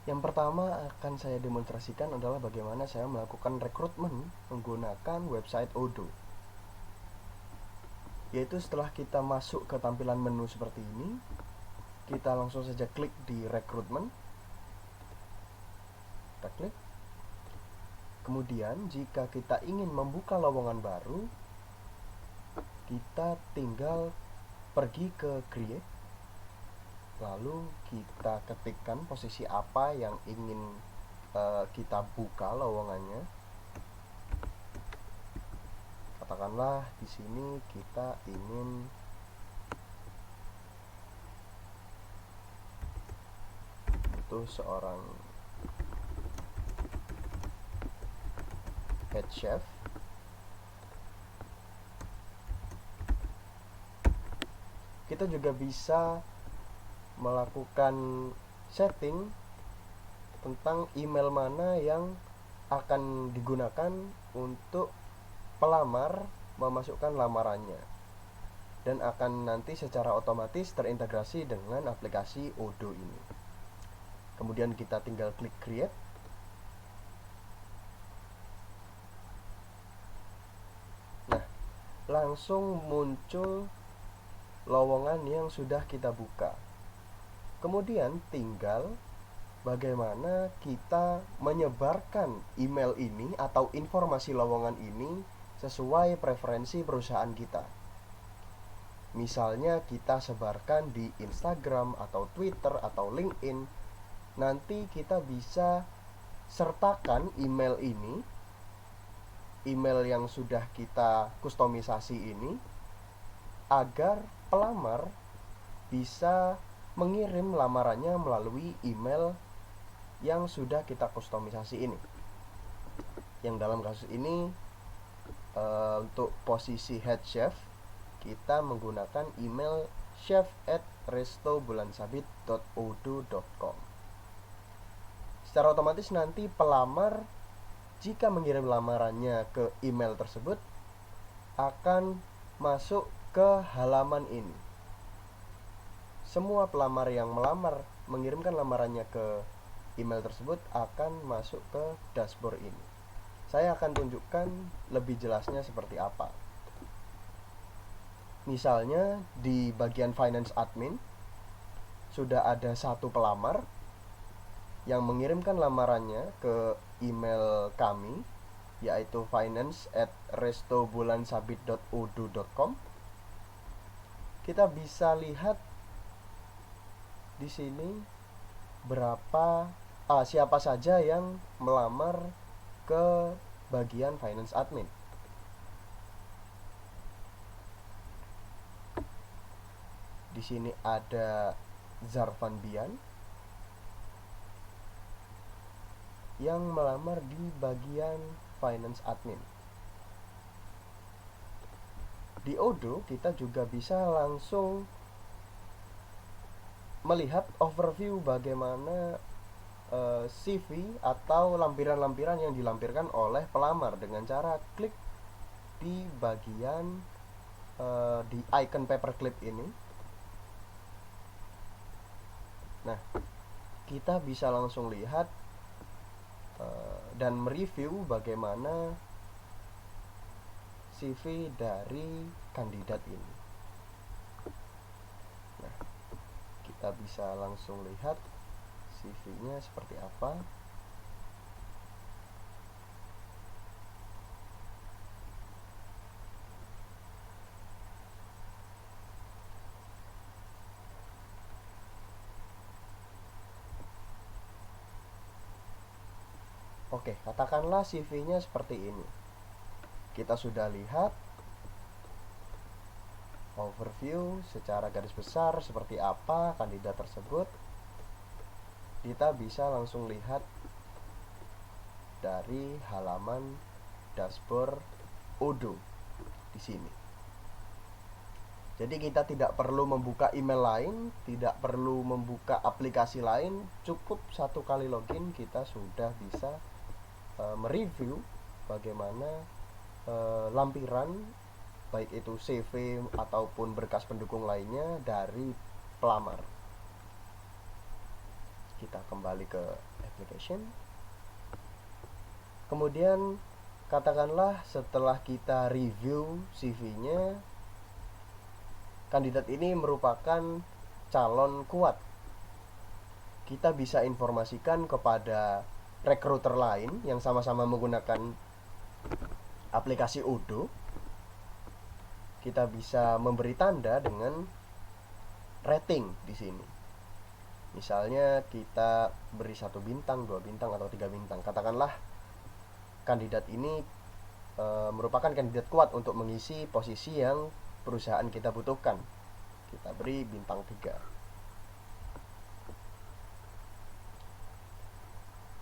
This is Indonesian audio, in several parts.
Yang pertama akan saya demonstrasikan adalah bagaimana saya melakukan rekrutmen menggunakan website Odoo. Yaitu setelah kita masuk ke tampilan menu seperti ini, kita langsung saja klik di rekrutmen. Kita klik. Kemudian jika kita ingin membuka lowongan baru, kita tinggal pergi ke create, lalu kita ketikkan posisi apa yang ingin kita buka lowongannya. Katakanlah di sini kita ingin butuh seorang head chef. Kita juga bisa melakukan setting tentang email mana yang akan digunakan untuk pelamar memasukkan lamarannya, dan akan nanti secara otomatis terintegrasi dengan aplikasi Odoo ini. Kemudian kita tinggal klik create. Nah, langsung muncul lowongan yang sudah kita buka. Kemudian tinggal bagaimana kita menyebarkan email ini atau informasi lowongan ini sesuai preferensi perusahaan kita. Misalnya kita sebarkan di Instagram atau Twitter atau LinkedIn. Nanti kita bisa sertakan email ini, email yang sudah kita kustomisasi ini, agar pelamar bisa mengirim lamarannya melalui email yang sudah kita kustomisasi ini. Yang dalam kasus ini untuk posisi head chef, kita menggunakan email chef@restobulansabit.odoo.com. Secara otomatis nanti pelamar jika mengirim lamarannya ke email tersebut akan masuk ke halaman ini. Semua pelamar yang melamar mengirimkan lamarannya ke email tersebut akan masuk ke dashboard ini. Saya akan tunjukkan lebih jelasnya seperti apa. Misalnya di bagian finance admin sudah ada satu pelamar yang mengirimkan lamarannya ke email kami, yaitu finance@restobulansabit.odoo.com. Kita bisa lihat di sini siapa saja yang melamar ke bagian finance admin. Di sini ada Zarvan Bian yang melamar di bagian finance admin. Di Odoo kita juga bisa langsung melihat overview bagaimana CV atau lampiran-lampiran yang dilampirkan oleh pelamar dengan cara klik di bagian di icon paperclip ini. Nah, kita bisa langsung lihat dan mereview bagaimana CV dari kandidat ini. Nah, kita bisa langsung lihat CV-nya seperti apa. Oke, katakanlah CV-nya seperti ini. Kita sudah lihat overview secara garis besar seperti apa kandidat tersebut. Kita bisa langsung lihat dari halaman dashboard Odoo di sini. Jadi kita tidak perlu membuka email lain, tidak perlu membuka aplikasi lain, cukup satu kali login kita sudah bisa mereview bagaimana lampiran baik itu CV ataupun berkas pendukung lainnya dari pelamar. Kita kembali ke application. Kemudian katakanlah setelah kita review CV-nya, kandidat ini merupakan calon kuat. Kita bisa informasikan kepada recruiter lain yang sama-sama menggunakan aplikasi Odoo. Kita bisa memberi tanda dengan rating di sini. Misalnya kita beri 1 bintang, 2 bintang, atau 3 bintang. Katakanlah kandidat ini merupakan kandidat kuat untuk mengisi posisi yang perusahaan kita butuhkan. Kita beri bintang 3.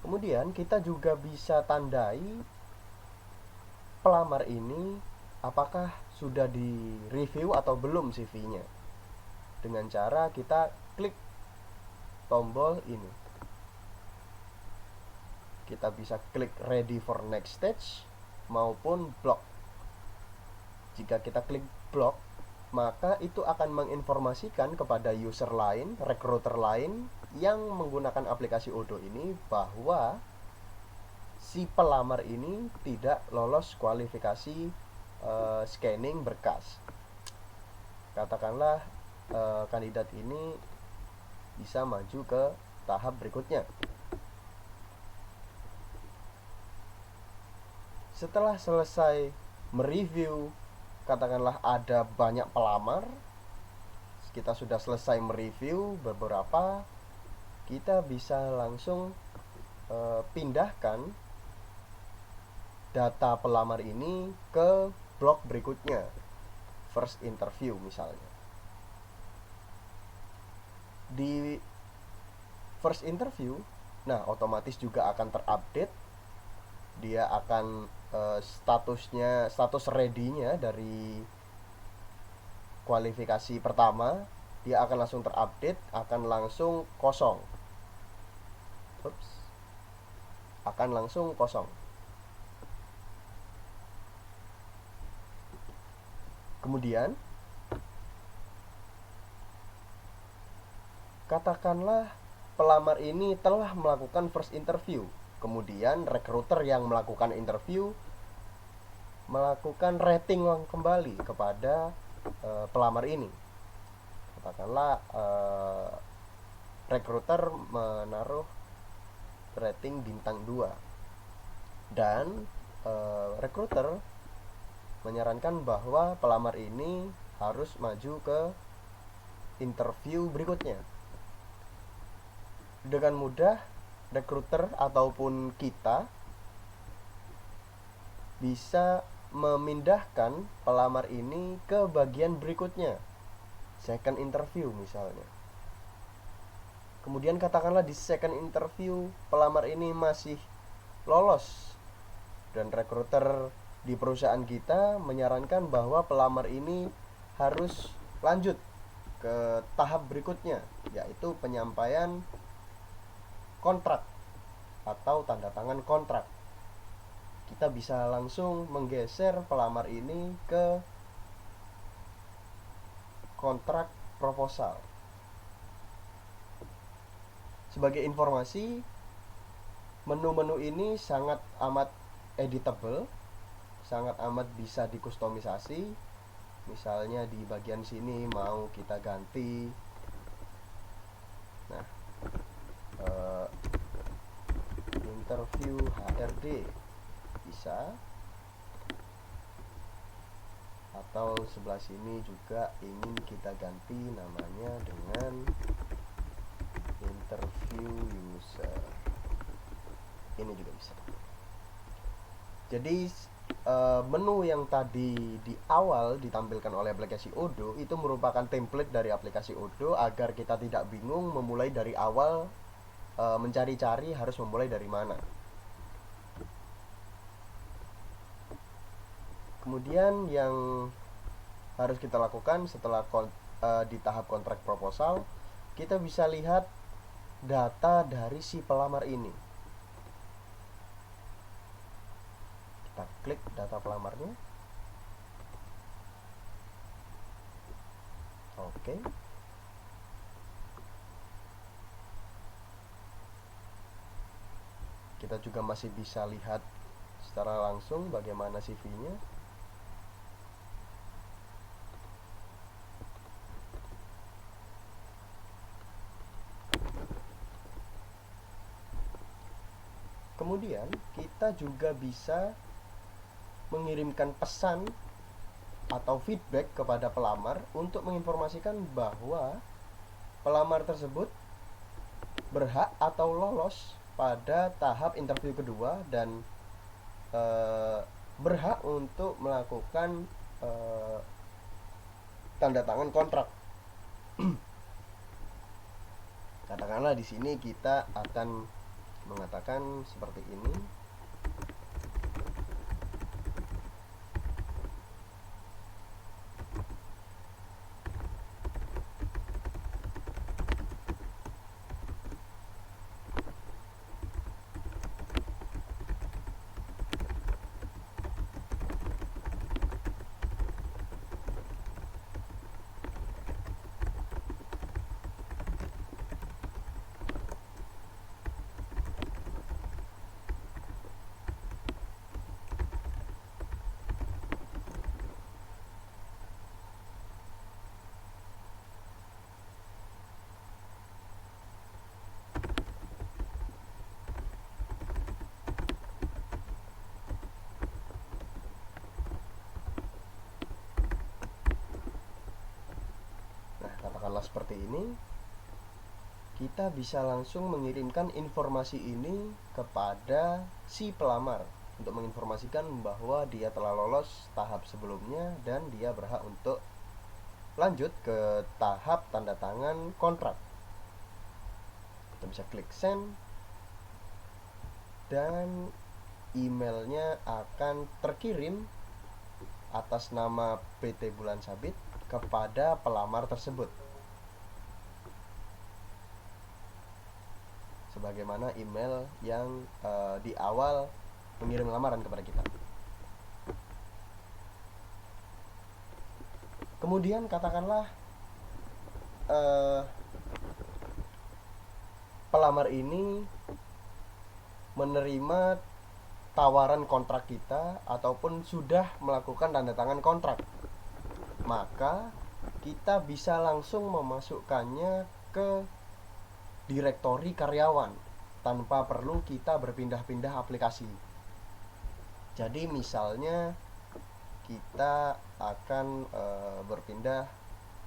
Kemudian kita juga bisa tandai pelamar ini apakah sudah di review atau belum CV-nya, dengan cara kita klik tombol ini. Kita bisa klik ready for next stage maupun block. Jika kita klik block, maka itu akan menginformasikan kepada user lain, recruiter lain yang menggunakan aplikasi Odoo ini bahwa si pelamar ini tidak lolos kualifikasi scanning berkas. Katakanlah kandidat ini bisa maju ke tahap berikutnya. Setelah selesai mereview, katakanlah ada banyak pelamar, kita sudah selesai mereview beberapa, kita bisa langsung pindahkan data pelamar ini ke blok berikutnya, first interview misalnya. Di first interview, nah otomatis juga akan terupdate. Dia akan status ready-nya dari kualifikasi pertama, dia akan langsung terupdate, akan langsung kosong. Akan langsung kosong. Kemudian katakanlah pelamar ini telah melakukan first interview, kemudian recruiter yang melakukan interview melakukan rating kembali kepada pelamar ini. Katakanlah recruiter menaruh rating bintang 2 dan recruiter menyarankan bahwa pelamar ini harus maju ke interview berikutnya. Dengan mudah recruiter ataupun kita bisa memindahkan pelamar ini ke bagian berikutnya, second interview misalnya. Kemudian katakanlah di second interview pelamar ini masih lolos dan recruiter di perusahaan kita menyarankan bahwa pelamar ini harus lanjut ke tahap berikutnya, yaitu penyampaian kontrak atau tanda tangan kontrak. Kita bisa langsung menggeser pelamar ini ke kontrak proposal. Sebagai informasi, menu-menu ini sangat amat editable, sangat amat bisa dikustomisasi. Misalnya di bagian sini mau kita ganti, nah interview HRD bisa, atau sebelah sini juga ingin kita ganti namanya dengan interview user, ini juga bisa. Jadi menu yang tadi di awal ditampilkan oleh aplikasi Odoo itu merupakan template dari aplikasi Odoo agar kita tidak bingung memulai dari awal, mencari-cari harus memulai dari mana. Kemudian yang harus kita lakukan setelah di tahap kontrak proposal, kita bisa lihat data dari si pelamar ini. Kita klik data pelamarnya. Oke. kita juga masih bisa lihat secara langsung bagaimana CV-nya. Kemudian kita juga bisa mengirimkan pesan atau feedback kepada pelamar untuk menginformasikan bahwa pelamar tersebut berhak atau lolos pada tahap interview kedua dan berhak untuk melakukan tanda tangan kontrak. Katakanlah di sini kita akan mengatakan seperti ini. Katakanlah seperti ini, kita bisa langsung mengirimkan informasi ini kepada si pelamar untuk menginformasikan bahwa dia telah lolos tahap sebelumnya dan dia berhak untuk lanjut ke tahap tanda tangan kontrak. Kita bisa klik send dan emailnya akan terkirim atas nama PT Bulan Sabit kepada pelamar tersebut, sebagaimana email yang di awal mengirim lamaran kepada kita. Kemudian katakanlah pelamar ini menerima tawaran kontrak kita ataupun sudah melakukan tanda tangan kontrak, maka kita bisa langsung memasukkannya ke direktori karyawan tanpa perlu kita berpindah-pindah aplikasi. Jadi misalnya kita akan berpindah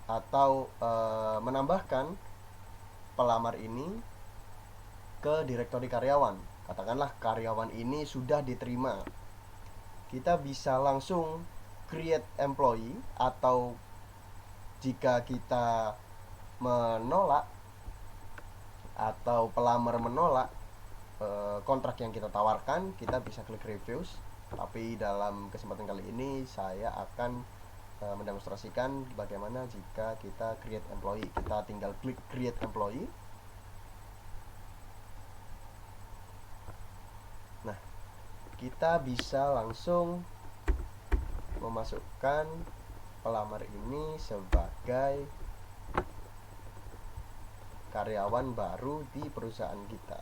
atau menambahkan pelamar ini ke direktori karyawan. Katakanlah karyawan ini sudah diterima, kita bisa langsung create employee, atau jika kita menolak atau pelamar menolak kontrak yang kita tawarkan, kita bisa klik refuse. Tapi dalam kesempatan kali ini saya akan mendemonstrasikan bagaimana jika kita create employee. Kita tinggal klik create employee. Nah, kita bisa langsung memasukkan pelamar ini sebagai karyawan baru di perusahaan kita.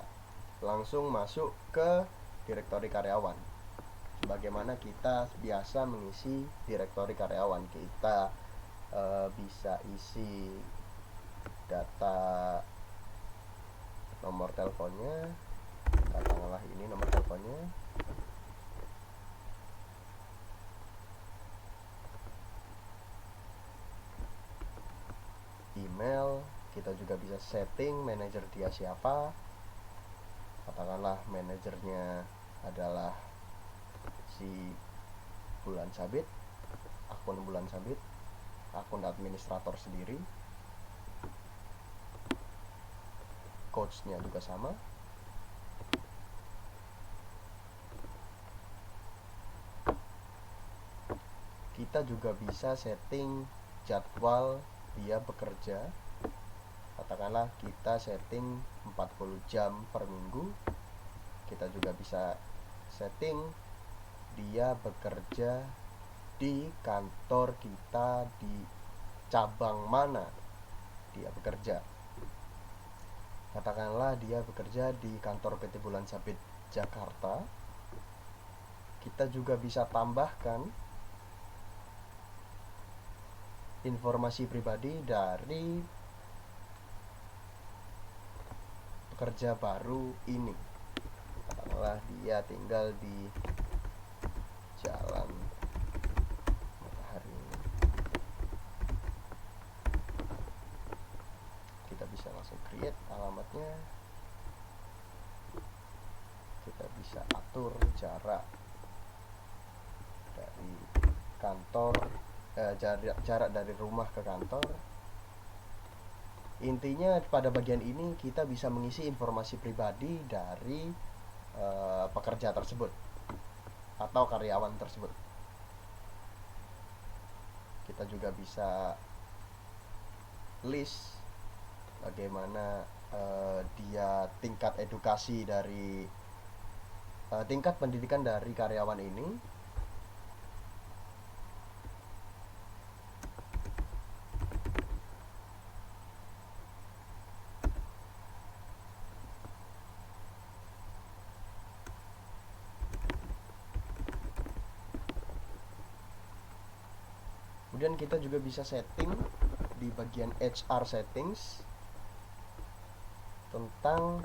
Langsung masuk ke direktori karyawan. Bagaimana kita biasa mengisi direktori karyawan, kita bisa isi data nomor teleponnya. Katakanlah ini nomor teleponnya. Email, kita juga bisa setting manajer dia siapa. Katakanlah manajernya adalah si Bulan Sabit, akun Bulan Sabit, akun administrator sendiri. Coachnya juga sama. Kita juga bisa setting jadwal dia bekerja. Katakanlah kita setting 40 jam per minggu. Kita juga bisa setting dia bekerja di kantor kita, di cabang mana dia bekerja. Katakanlah dia bekerja di kantor PT Bulan Sabit Jakarta. Kita juga bisa tambahkan informasi pribadi dari pekerja baru ini. Katakanlah dia tinggal di Jalan Matahari. Kita bisa langsung create alamatnya. Kita bisa atur jarak dari kantor, jarak dari rumah ke kantor. Intinya pada bagian ini kita bisa mengisi informasi pribadi dari pekerja tersebut atau karyawan tersebut. Kita juga bisa list bagaimana dia tingkat edukasi dari tingkat pendidikan dari karyawan ini. Kemudian kita juga bisa setting di bagian HR settings tentang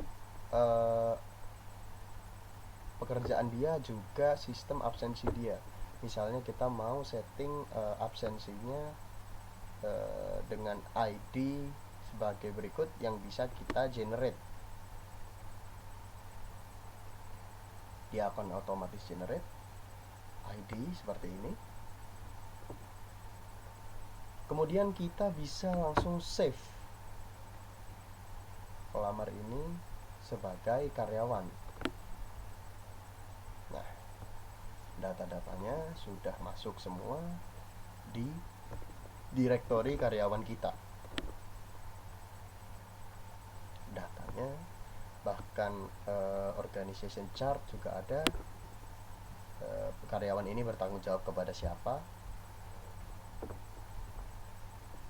pekerjaan dia, juga sistem absensi dia. Misalnya kita mau setting absensinya dengan ID sebagai berikut yang bisa kita generate. Dia akan otomatis generate ID seperti ini. Kemudian kita bisa langsung save pelamar ini sebagai karyawan. Nah, data-datanya sudah masuk semua di direktori karyawan kita. Datanya, bahkan organization chart juga ada. Karyawan ini bertanggung jawab kepada siapa.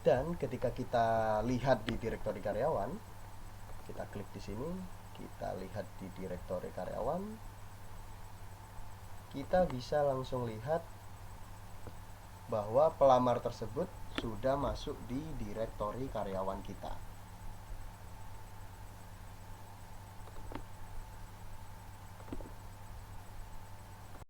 Dan ketika kita lihat di direktori karyawan, kita klik di sini, kita lihat di direktori karyawan, kita bisa langsung lihat bahwa pelamar tersebut sudah masuk di direktori karyawan kita.